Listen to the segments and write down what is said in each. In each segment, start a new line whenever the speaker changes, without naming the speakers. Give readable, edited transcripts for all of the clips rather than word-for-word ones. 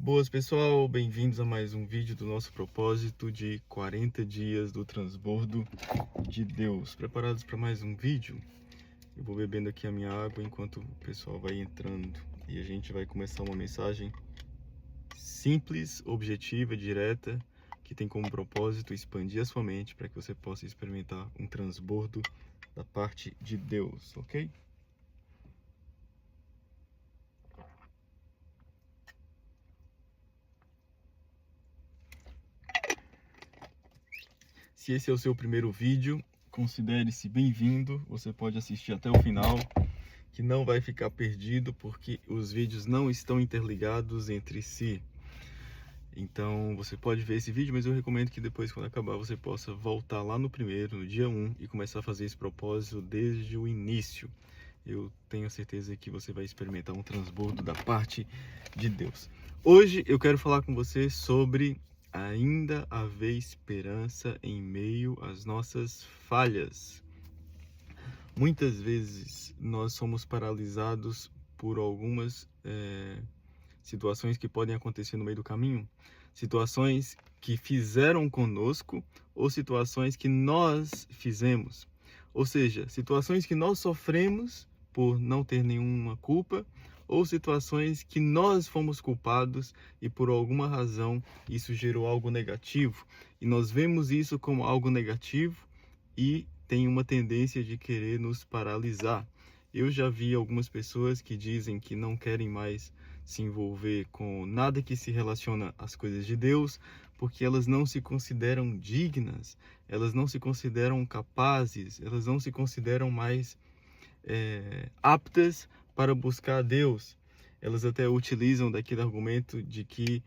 Boas pessoal, bem-vindos a mais um vídeo do nosso propósito de 40 dias do transbordo de Deus. Preparados para mais um vídeo? Eu vou bebendo aqui a minha água enquanto o pessoal vai entrando e a gente vai começar uma mensagem simples, objetiva, direta, que tem como propósito expandir a sua mente para que você possa experimentar um transbordo da parte de Deus, ok? Se esse é o seu primeiro vídeo, considere-se bem-vindo. Você pode assistir até o final, que não vai ficar perdido, porque os vídeos não estão interligados entre si. Então você pode ver esse vídeo, mas eu recomendo que depois, quando acabar, você possa voltar lá no primeiro, no dia 1, e começar a fazer esse propósito desde o início. Eu tenho certeza que você vai experimentar um transbordo da parte de Deus. Hoje eu quero falar com você sobre ainda haver esperança em meio às nossas falhas. Muitas vezes nós somos paralisados por algumas situações que podem acontecer no meio do caminho, situações que fizeram conosco ou situações que nós fizemos. Ou seja, situações que nós sofremos por não ter nenhuma culpa, ou situações que nós fomos culpados e por alguma razão isso gerou algo negativo. E nós vemos isso como algo negativo e tem uma tendência de querer nos paralisar. Eu já vi algumas pessoas que dizem que não querem mais se envolver com nada que se relaciona às coisas de Deus, porque elas não se consideram dignas, elas não se consideram capazes, elas não se consideram mais aptas para buscar a Deus. Elas até utilizam daquele argumento de que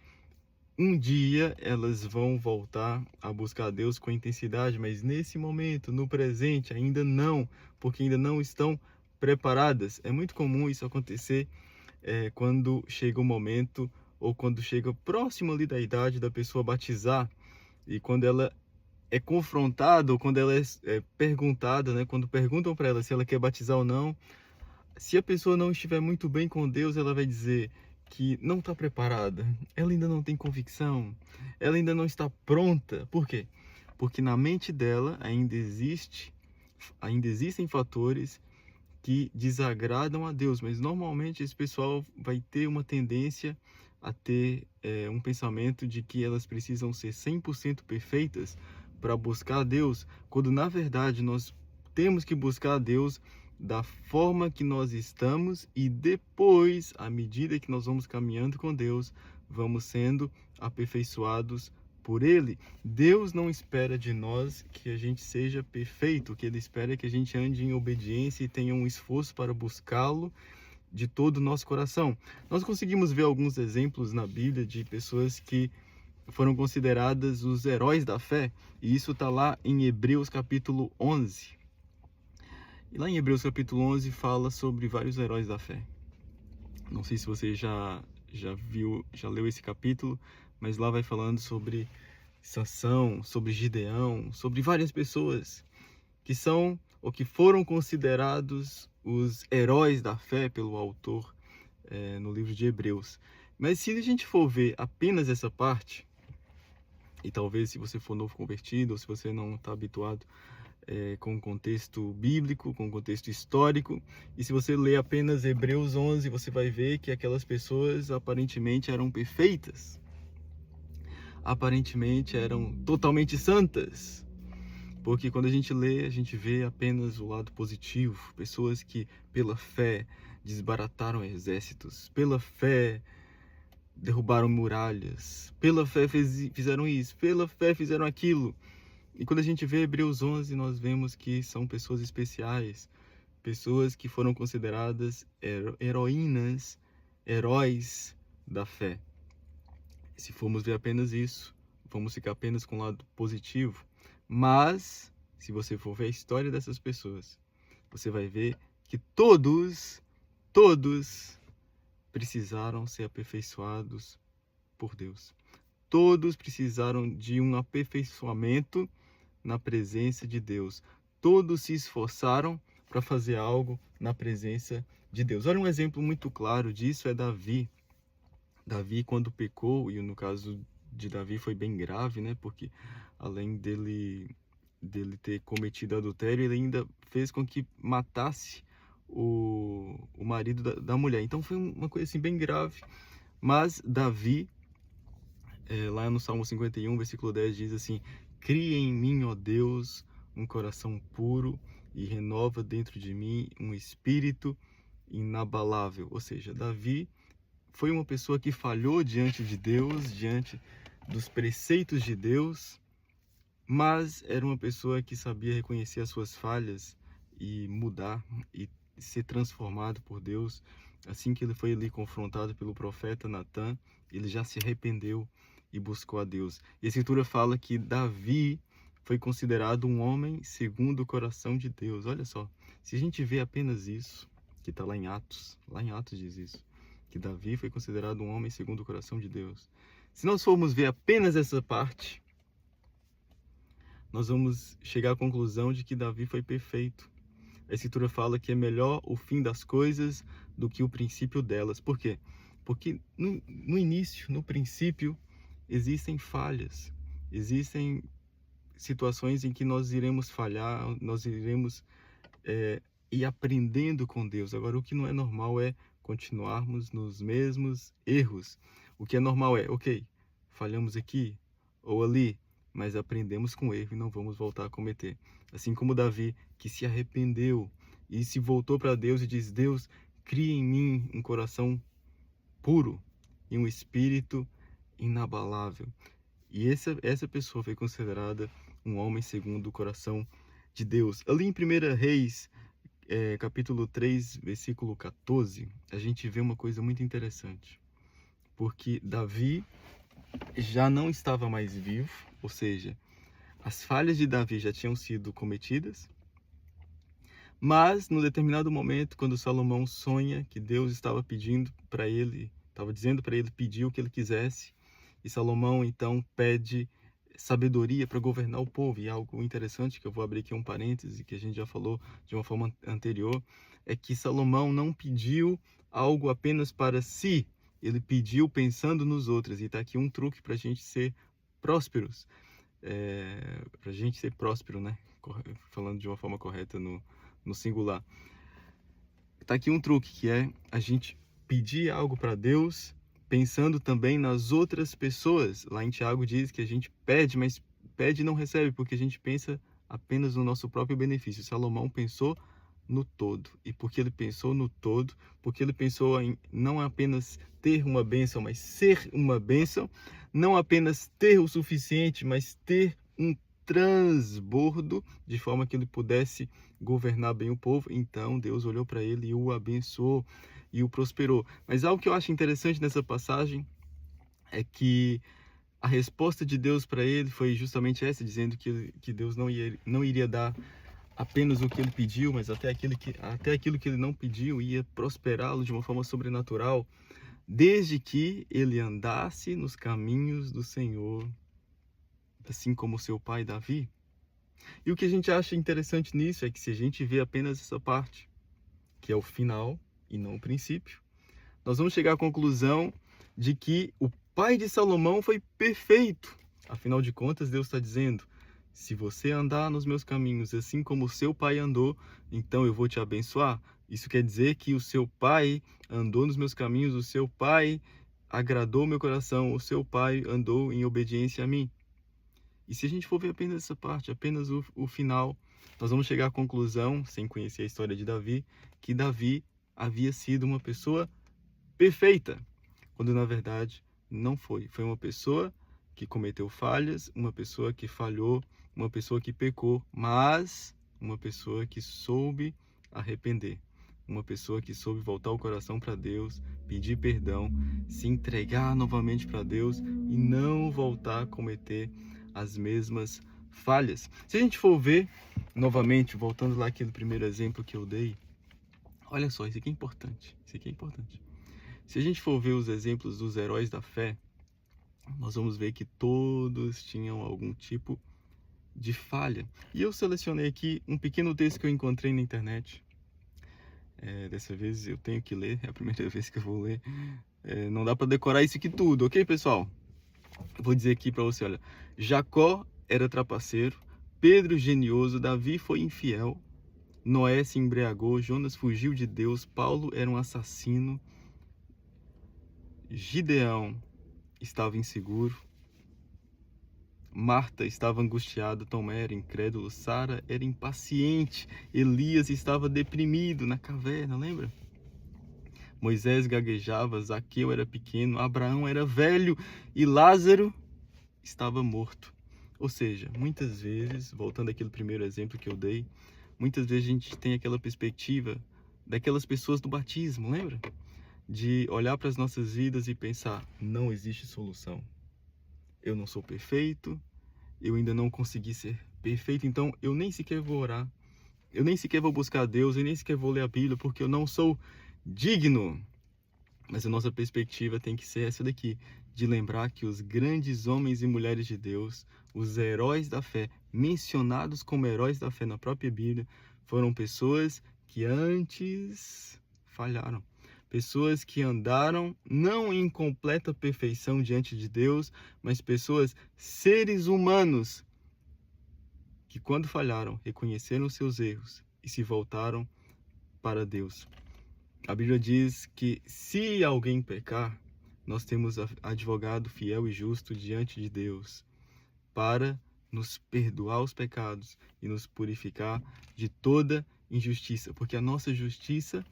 um dia elas vão voltar a buscar a Deus com intensidade, mas nesse momento, no presente, ainda não, porque ainda não estão preparadas. É muito comum isso acontecer quando chega o momento ou quando chega próximo ali da idade da pessoa batizar, e quando ela é confrontada ou quando ela é perguntada, né, quando perguntam para ela se ela quer batizar ou não, se a pessoa não estiver muito bem com Deus, ela vai dizer que não está preparada, ela ainda não tem convicção, ela ainda não está pronta. Por quê? Porque na mente dela ainda existem fatores que desagradam a Deus, mas normalmente esse pessoal vai ter uma tendência a ter um pensamento de que elas precisam ser 100% perfeitas para buscar a Deus, quando na verdade nós temos que buscar a Deus da forma que nós estamos e depois, à medida que nós vamos caminhando com Deus, vamos sendo aperfeiçoados por Ele. Deus não espera de nós que a gente seja perfeito, o que Ele espera é que a gente ande em obediência e tenha um esforço para buscá-lo de todo o nosso coração. Nós conseguimos ver alguns exemplos na Bíblia de pessoas que foram consideradas os heróis da fé, e isso está lá em Hebreus capítulo 11. E lá em Hebreus capítulo 11 fala sobre vários heróis da fé. Não sei se você já viu, já leu esse capítulo, mas lá vai falando sobre Sansão, sobre Gideão, sobre várias pessoas que são ou que foram considerados os heróis da fé pelo autor no livro de Hebreus. Mas se a gente for ver apenas essa parte, e talvez se você for novo convertido ou se você não está habituado com o contexto bíblico, com o contexto histórico, e se você ler apenas Hebreus 11, você vai ver que aquelas pessoas aparentemente eram perfeitas, aparentemente eram totalmente santas, porque quando a gente lê, a gente vê apenas o lado positivo, pessoas que pela fé desbarataram exércitos, pela fé derrubaram muralhas, pela fé fizeram isso, pela fé fizeram aquilo. E quando a gente vê Hebreus 11, nós vemos que são pessoas especiais, pessoas que foram consideradas heroínas, heróis da fé. E se formos ver apenas isso, vamos ficar apenas com o lado positivo. Mas, se você for ver a história dessas pessoas, você vai ver que todos precisaram ser aperfeiçoados por Deus. Todos precisaram de um aperfeiçoamento na presença de Deus. Todos se esforçaram para fazer algo na presença de Deus. Olha, um exemplo muito claro disso é Davi. Davi, quando pecou, e no caso de Davi foi bem grave, né? Porque além dele ter cometido adultério, ele ainda fez com que matasse o marido da mulher. Então foi uma coisa assim bem grave. Mas Davi, lá no Salmo 51, versículo 10, diz assim: Cria em mim, ó Deus, um coração puro e renova dentro de mim um espírito inabalável. Ou seja, Davi foi uma pessoa que falhou diante de Deus, diante dos preceitos de Deus, mas era uma pessoa que sabia reconhecer as suas falhas e mudar e ser transformado por Deus. Assim que ele foi ali confrontado pelo profeta Natã, ele já se arrependeu e buscou a Deus. E a Escritura fala que Davi foi considerado um homem segundo o coração de Deus. Olha só, se a gente vê apenas isso, que está lá em Atos diz isso, que Davi foi considerado um homem segundo o coração de Deus. Se nós formos ver apenas essa parte, nós vamos chegar à conclusão de que Davi foi perfeito. A Escritura fala que é melhor o fim das coisas do que o princípio delas. Por quê? Porque no início, no princípio, existem falhas, existem situações em que nós iremos falhar, nós iremos ir aprendendo com Deus. Agora, o que não é normal é continuarmos nos mesmos erros. O que é normal é, ok, falhamos aqui ou ali, mas aprendemos com o erro e não vamos voltar a cometer. Assim como Davi, que se arrependeu e se voltou para Deus e diz: Deus, cria em mim um coração puro e um espírito inabalável. E essa pessoa foi considerada um homem segundo o coração de Deus. Ali em 1 Reis, capítulo 3, versículo 14, a gente vê uma coisa muito interessante. Porque Davi já não estava mais vivo, ou seja, as falhas de Davi já tinham sido cometidas, mas no determinado momento, quando Salomão sonha que Deus estava pedindo para ele, estava dizendo para ele pedir o que ele quisesse, e Salomão então pede sabedoria para governar o povo. E algo interessante, que eu vou abrir aqui um parêntese, que a gente já falou de uma forma anterior, é que Salomão não pediu algo apenas para si, ele pediu pensando nos outros. E está aqui um truque para a gente ser prósperos, para a gente ser próspero, né? Falando de uma forma correta no singular. Está aqui um truque, que é a gente pedir algo para Deus pensando também nas outras pessoas. Lá em Tiago diz que a gente pede, mas pede e não recebe, porque a gente pensa apenas no nosso próprio benefício. Salomão pensou no todo. E porque ele pensou no todo, porque ele pensou em não apenas ter uma bênção, mas ser uma bênção, não apenas ter o suficiente, mas ter um transbordo, de forma que ele pudesse governar bem o povo. Então Deus olhou para ele e o abençoou e o prosperou. Mas algo que eu acho interessante nessa passagem é que a resposta de Deus para ele foi justamente essa, dizendo que Deus não iria dar apenas o que ele pediu, mas até aquilo que ele não pediu ia prosperá-lo de uma forma sobrenatural, desde que ele andasse nos caminhos do Senhor, assim como seu pai Davi. E o que a gente acha interessante nisso é que, se a gente vê apenas essa parte, que é o final e não o princípio, nós vamos chegar à conclusão de que o pai de Salomão foi perfeito. Afinal de contas, Deus está dizendo: se você andar nos meus caminhos assim como o seu pai andou, então eu vou te abençoar. Isso quer dizer que o seu pai andou nos meus caminhos, o seu pai agradou meu coração, o seu pai andou em obediência a mim. E se a gente for ver apenas essa parte, apenas o final, nós vamos chegar à conclusão, sem conhecer a história de Davi, que Davi havia sido uma pessoa perfeita, quando na verdade não foi. Foi uma pessoa que cometeu falhas, uma pessoa que falhou, uma pessoa que pecou, mas uma pessoa que soube arrepender, uma pessoa que soube voltar o coração para Deus, pedir perdão, se entregar novamente para Deus e não voltar a cometer as mesmas falhas. Se a gente for ver novamente, voltando lá aquele primeiro exemplo que eu dei, olha só, isso aqui é importante, isso aqui é importante. Se a gente for ver os exemplos dos heróis da fé, nós vamos ver que todos tinham algum tipo de falha. E eu selecionei aqui um pequeno texto que eu encontrei na internet. Dessa vez eu tenho que ler, é a primeira vez que eu vou ler. Não dá para decorar isso aqui tudo, ok, pessoal? Eu vou dizer aqui para você, olha, Jacó era trapaceiro, Pedro genioso, Davi foi infiel, Noé se embriagou, Jonas fugiu de Deus, Paulo era um assassino, Gideão estava inseguro, Marta estava angustiada, Tomé era incrédulo, Sara era impaciente, Elias estava deprimido na caverna, lembra? Moisés gaguejava, Zaqueu era pequeno, Abraão era velho e Lázaro estava morto. Ou seja, muitas vezes, voltando àquele primeiro exemplo que eu dei, muitas vezes a gente tem aquela perspectiva daquelas pessoas do batismo, lembra? De olhar para as nossas vidas e pensar, não existe solução. Eu não sou perfeito, eu ainda não consegui ser perfeito, então eu nem sequer vou orar, eu nem sequer vou buscar Deus, eu nem sequer vou ler a Bíblia, porque eu não sou digno. Mas a nossa perspectiva tem que ser essa daqui, de lembrar que os grandes homens e mulheres de Deus, os heróis da fé, mencionados como heróis da fé na própria Bíblia, foram pessoas que antes falharam. Pessoas que andaram não em completa perfeição diante de Deus, mas pessoas, seres humanos, que quando falharam, reconheceram seus erros e se voltaram para Deus. A Bíblia diz que se alguém pecar, nós temos advogado fiel e justo diante de Deus para nos perdoar os pecados e nos purificar de toda injustiça, porque a nossa justiça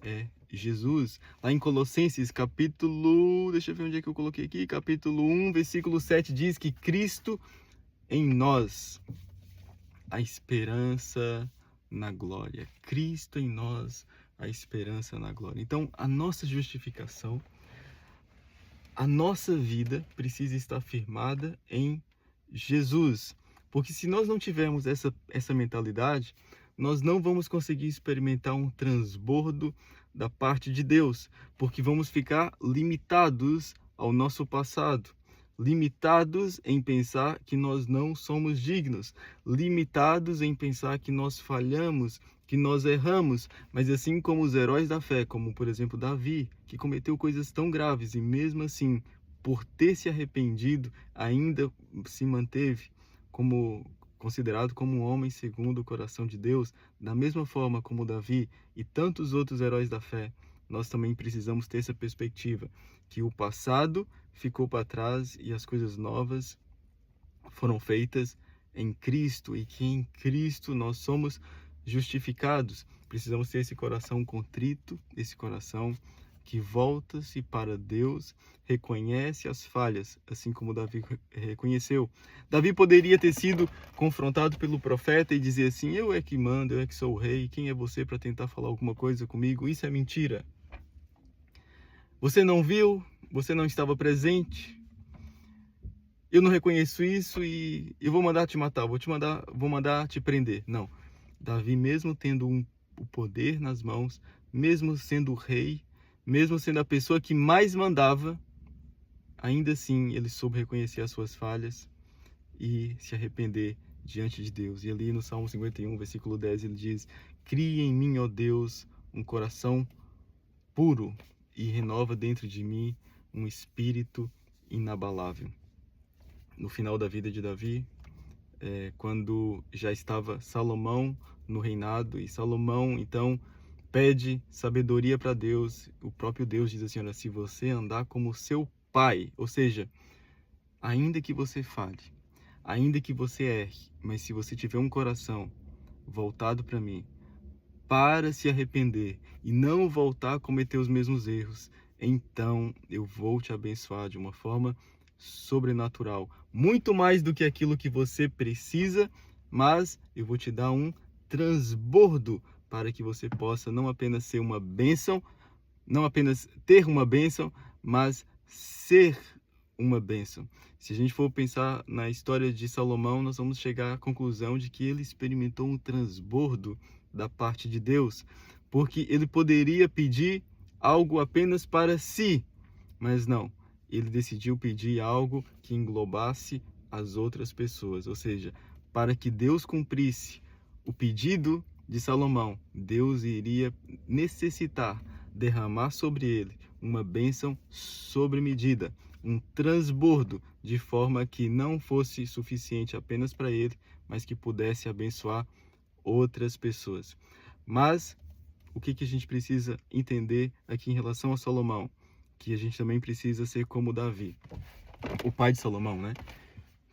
é Jesus. Lá em Colossenses, capítulo, deixa eu ver onde é que eu coloquei aqui, capítulo 1, versículo 7, diz que Cristo em nós, a esperança na glória. Cristo em nós, a esperança na glória. Então, a nossa justificação, a nossa vida precisa estar firmada em Jesus. Porque se nós não tivermos essa mentalidade, nós não vamos conseguir experimentar um transbordo da parte de Deus, porque vamos ficar limitados ao nosso passado, limitados em pensar que nós não somos dignos, limitados em pensar que nós falhamos, que nós erramos, mas assim como os heróis da fé, como por exemplo Davi, que cometeu coisas tão graves e mesmo assim, por ter se arrependido, ainda se manteve como considerado como um homem segundo o coração de Deus, da mesma forma como Davi e tantos outros heróis da fé, nós também precisamos ter essa perspectiva, que o passado ficou para trás e as coisas novas foram feitas em Cristo, e que em Cristo nós somos justificados. Precisamos ter esse coração contrito, esse coração que volta-se para Deus, reconhece as falhas, assim como Davi reconheceu. Davi poderia ter sido confrontado pelo profeta e dizer assim, eu é que mando, eu é que sou o rei, quem é você para tentar falar alguma coisa comigo? Isso é mentira. Você não viu, você não estava presente, eu não reconheço isso e eu vou mandar te matar, vou mandar te prender. Não. Davi, mesmo tendo o poder nas mãos, mesmo sendo o rei, mesmo sendo a pessoa que mais mandava, ainda assim ele soube reconhecer as suas falhas e se arrepender diante de Deus. E ali no Salmo 51, versículo 10, ele diz, cria em mim, ó Deus, um coração puro e renova dentro de mim um espírito inabalável. No final da vida de Davi, quando já estava Salomão no reinado, e Salomão então pede sabedoria para Deus, o próprio Deus diz assim, olha, se você andar como seu pai, ou seja, ainda que você falhe, ainda que você erre, mas se você tiver um coração voltado para mim, para se arrepender e não voltar a cometer os mesmos erros, então eu vou te abençoar de uma forma sobrenatural, muito mais do que aquilo que você precisa, mas eu vou te dar um transbordo para que você possa não apenas ser uma bênção, não apenas ter uma bênção, mas ser uma bênção. Se a gente for pensar na história de Salomão, nós vamos chegar à conclusão de que ele experimentou um transbordo da parte de Deus, porque ele poderia pedir algo apenas para si, mas não, ele decidiu pedir algo que englobasse as outras pessoas, ou seja, para que Deus cumprisse o pedido de Salomão, Deus iria necessitar derramar sobre ele uma bênção sobre medida, um transbordo, de forma que não fosse suficiente apenas para ele, mas que pudesse abençoar outras pessoas. Mas o que a gente precisa entender aqui em relação a Salomão? Que a gente também precisa ser como Davi, o pai de Salomão, né?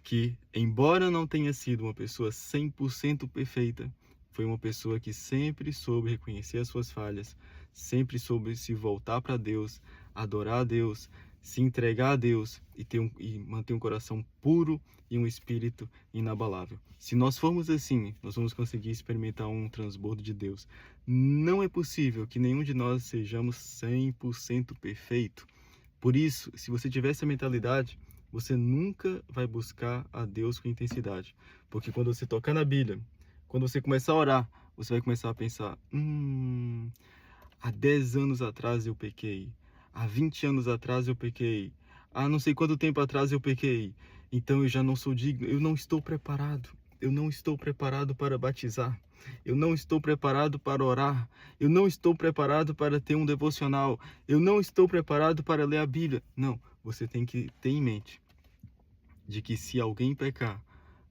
Que, embora não tenha sido uma pessoa 100% perfeita, foi uma pessoa que sempre soube reconhecer as suas falhas, sempre soube se voltar para Deus, adorar a Deus, se entregar a Deus e manter um coração puro e um espírito inabalável. Se nós formos assim, nós vamos conseguir experimentar um transbordo de Deus. Não é possível que nenhum de nós sejamos 100% perfeito. Por isso, se você tiver essa mentalidade, você nunca vai buscar a Deus com intensidade. Porque quando você tocar na Bíblia, quando você começar a orar, você vai começar a pensar: há 10 anos atrás eu pequei, há 20 anos atrás eu pequei, há não sei quanto tempo atrás eu pequei, então eu já não sou digno, eu não estou preparado. Eu não estou preparado para batizar. Eu não estou preparado para orar. Eu não estou preparado para ter um devocional. Eu não estou preparado para ler a Bíblia. Não, você tem que ter em mente de que se alguém pecar,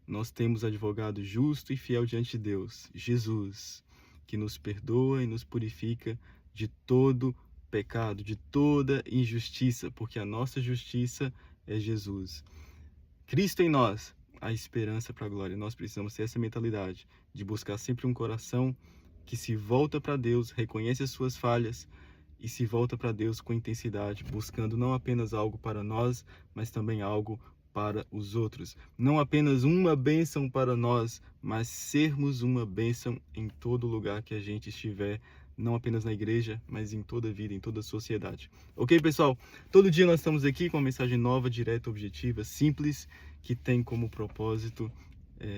nós temos advogado justo e fiel diante de Deus, Jesus, que nos perdoa e nos purifica de todo pecado, de toda injustiça, porque a nossa justiça é Jesus. Cristo em nós, a esperança para a glória. Nós precisamos ter essa mentalidade de buscar sempre um coração que se volta para Deus, reconhece as suas falhas e se volta para Deus com intensidade, buscando não apenas algo para nós, mas também algo para os outros. Não apenas uma bênção para nós, mas sermos uma bênção em todo lugar que a gente estiver, não apenas na igreja, mas em toda a vida, em toda a sociedade. Ok, pessoal? Todo dia nós estamos aqui com uma mensagem nova, direta, objetiva, simples, que tem como propósito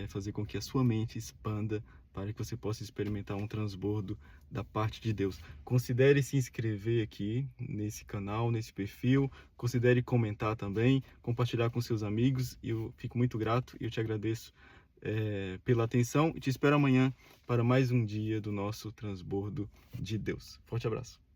fazer com que a sua mente expanda para que você possa experimentar um transbordo da parte de Deus. Considere se inscrever aqui nesse canal, nesse perfil. Considere comentar também, compartilhar com seus amigos. Eu fico muito grato e eu te agradeço pela atenção e te espero amanhã para mais um dia do nosso transbordo de Deus. Forte abraço.